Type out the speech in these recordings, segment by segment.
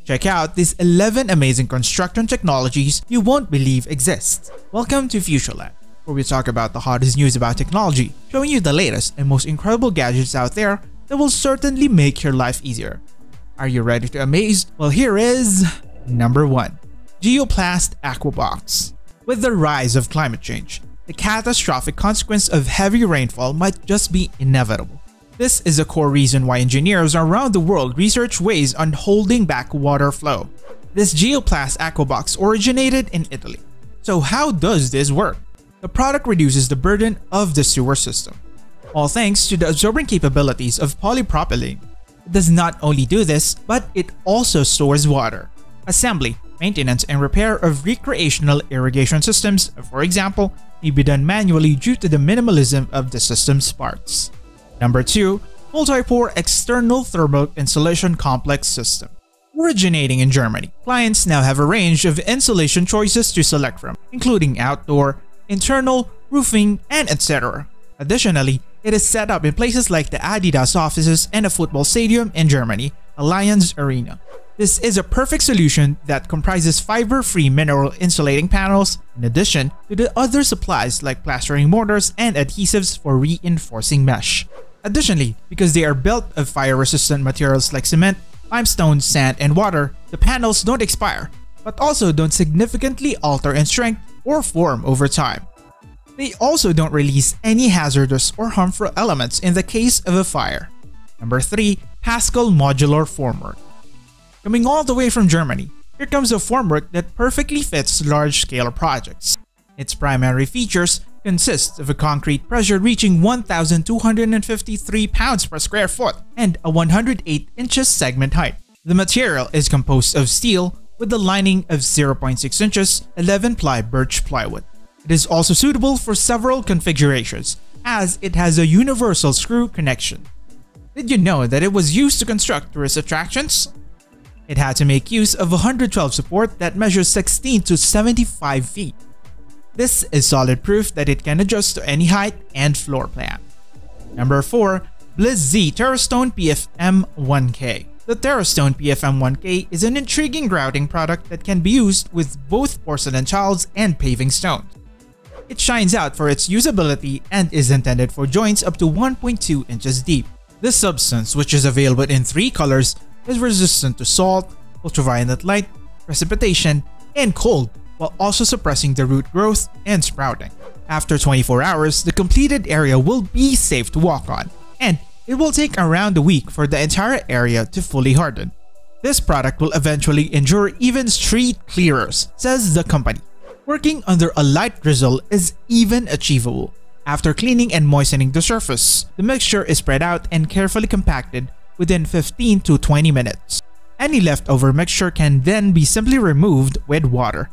Check out these 11 amazing construction technologies you won't believe exist. Welcome to Futureland, where we talk about the hottest news about technology, showing you the latest and most incredible gadgets out there that will certainly make your life easier. Are you ready to amaze? Well, here is number 1. Geoplast Aquabots. With the rise of climate change, the catastrophic consequence of heavy rainfall might just be inevitable. This is a core reason why engineers around the world research ways on holding back water flow. This Geoplast Aquabots originated in Italy. So how does this work? The product reduces the burden of the sewer system, all thanks to the absorbing capabilities of polypropylene. It does not only do this, but it also stores water. Assembly, maintenance, and repair of recreational irrigation systems, for example, may be done manually due to the minimalism of the system's parts. Number 2. Multi-pore External Thermal Insulation Complex System. Originating in Germany, clients now have a range of insulation choices to select from, including outdoor, internal, roofing, and etc. Additionally, it is set up in places like the Adidas offices and a football stadium in Germany, Allianz Arena. This is a perfect solution that comprises fiber-free mineral insulating panels, in addition to the other supplies like plastering mortars and adhesives for reinforcing mesh. Additionally, because they are built of fire-resistant materials like cement, limestone, sand, and water, the panels don't expire, but also don't significantly alter in strength or form over time. They also don't release any hazardous or harmful elements in the case of a fire. Number 3. Haskell Modular Formwork. Coming all the way from Germany, here comes a formwork that perfectly fits large-scale projects. Its primary features consist of a concrete pressure reaching 1,253 pounds per square foot and a 108 inches segment height. The material is composed of steel with a lining of 0.6 inches 11-ply birch plywood. It is also suitable for several configurations, as it has a universal screw connection. Did you know that it was used to construct tourist attractions? It had to make use of 112 support that measures 16 to 75 feet. This is solid proof that it can adjust to any height and floor plan. Number 4. Bliss Z Terrastone PFM1K. The Terrastone PFM1K is an intriguing grouting product that can be used with both porcelain tiles and paving stones. It shines out for its usability and is intended for joints up to 1.2 inches deep. This substance, which is available in 3 colors, is resistant to salt, ultraviolet light, precipitation, and cold, while also suppressing the root growth and sprouting. After 24 hours, the completed area will be safe to walk on, and it will take around a week for the entire area to fully harden. This product will eventually endure even street clearers, says the company. Working under a light drizzle is even achievable. After cleaning and moistening the surface, the mixture is spread out and carefully compacted within 15 to 20 minutes. Any leftover mixture can then be simply removed with water.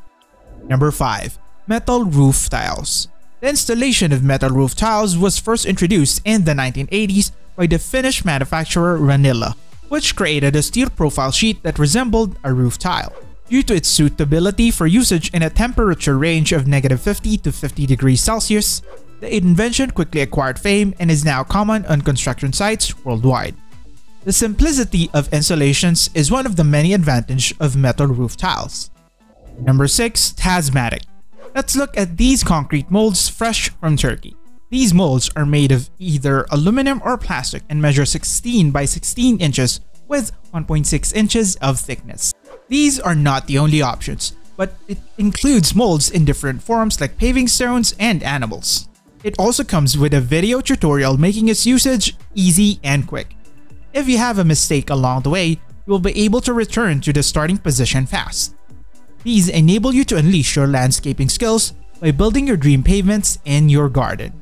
Number 5. Metal Roof Tiles. The installation of metal roof tiles was first introduced in the 1980s by the Finnish manufacturer Ranilla, which created a steel profile sheet that resembled a roof tile. Due to its suitability for usage in a temperature range of -50 to 50 degrees Celsius, the invention quickly acquired fame and is now common on construction sites worldwide. The simplicity of installations is one of the many advantages of metal roof tiles. Number 6. Tazmatic. Let's look at these concrete molds fresh from Turkey. These molds are made of either aluminum or plastic and measure 16 by 16 inches with 1.6 inches of thickness. These are not the only options, but it includes molds in different forms like paving stones and animals. It also comes with a video tutorial making its usage easy and quick. If you have a mistake along the way, you will be able to return to the starting position fast. These enable you to unleash your landscaping skills by building your dream pavements in your garden.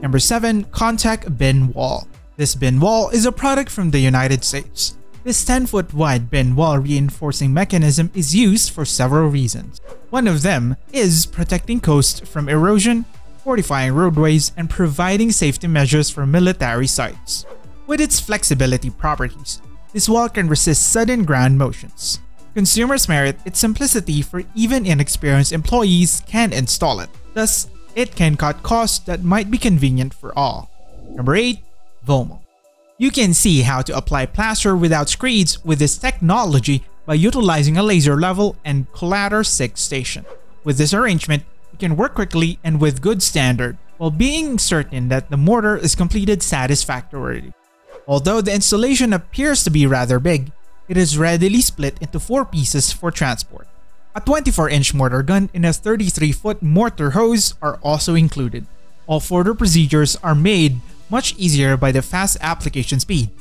Number 7. Contact BenWall. This BenWall is a product from the United States. This 10-foot wide BenWall reinforcing mechanism is used for several reasons. One of them is protecting coast from erosion, fortifying roadways, and providing safety measures for military sites. With its flexibility properties, this wall can resist sudden ground motions. Consumers merit its simplicity, for even inexperienced employees can install it. Thus, it can cut costs that might be convenient for all. Number 8. Vomo. You can see how to apply plaster without screeds with this technology by utilizing a laser level and collider 6 station. With this arrangement, you can work quickly and with good standard, while being certain that the mortar is completed satisfactorily. Although the installation appears to be rather big, it is readily split into 4 pieces for transport. A 24-inch mortar gun and a 33-foot mortar hose are also included. All further procedures are made much easier by the fast application speed.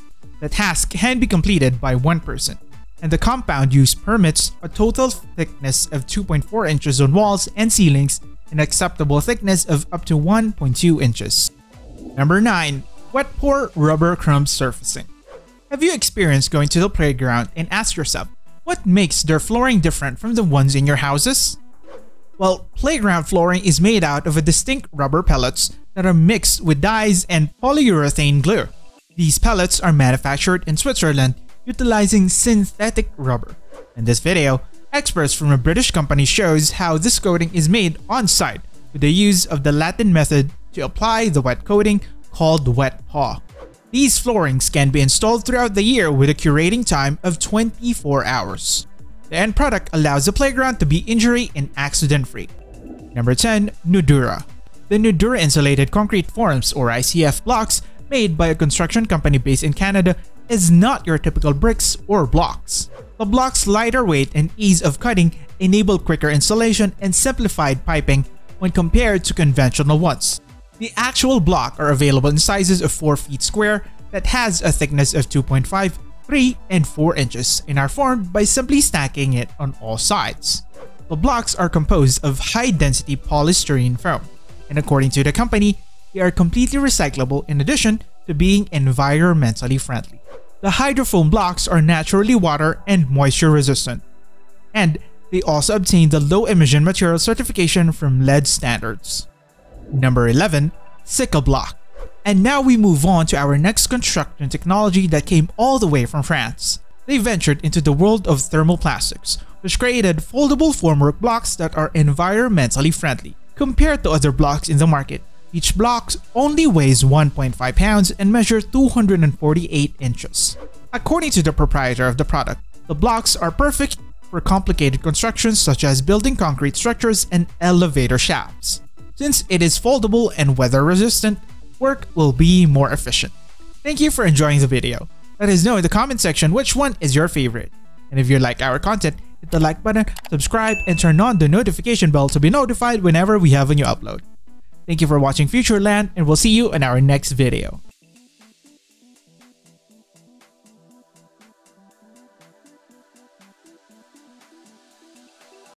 The task can be completed by one person, and the compound use permits a total thickness of 2.4 inches on walls and ceilings and acceptable thickness of up to 1.2 inches. Number 9. Wet pour rubber crumb surfacing. Have you experienced going to the playground and ask yourself, what makes their flooring different from the ones in your houses? Well, playground flooring is made out of a distinct rubber pellets that are mixed with dyes and polyurethane glue. These pellets are manufactured in Switzerland utilizing synthetic rubber. In this video, experts from a British company shows how this coating is made on site with the use of the Latin method to apply the wet coating called wet paw. These floorings can be installed throughout the year with a curating time of 24 hours. The end product allows the playground to be injury and accident free. Number 10. Nudura. The Nudura insulated concrete forms or ICF blocks made by a construction company based in Canada is not your typical bricks or blocks. The block's lighter weight and ease of cutting enable quicker installation and simplified piping when compared to conventional ones. The actual block are available in sizes of 4 feet square that has a thickness of 2.5, 3, and 4 inches and are formed by simply stacking it on all sides. The blocks are composed of high-density polystyrene foam, and according to the company, they are completely recyclable in addition to being environmentally friendly. The hydrofoam blocks are naturally water and moisture resistant, and they also obtain the low emission material certification from lead standards. Number 11. Sickle block. And now we move on to our next construction technology that came all the way from France. They ventured into the world of thermoplastics, which created foldable formwork blocks that are environmentally friendly. Compared to other blocks in the market, each block only weighs 1.5 pounds and measures 248 inches. According to the proprietor of the product, the blocks are perfect for complicated constructions such as building concrete structures and elevator shafts. Since it is foldable and weather resistant, work will be more efficient. Thank you for enjoying the video. Let us know in the comment section which one is your favorite. And if you like our content, hit the like button, subscribe, and turn on the notification bell to be notified whenever we have a new upload. Thank you for watching Futureland, and we'll see you in our next video.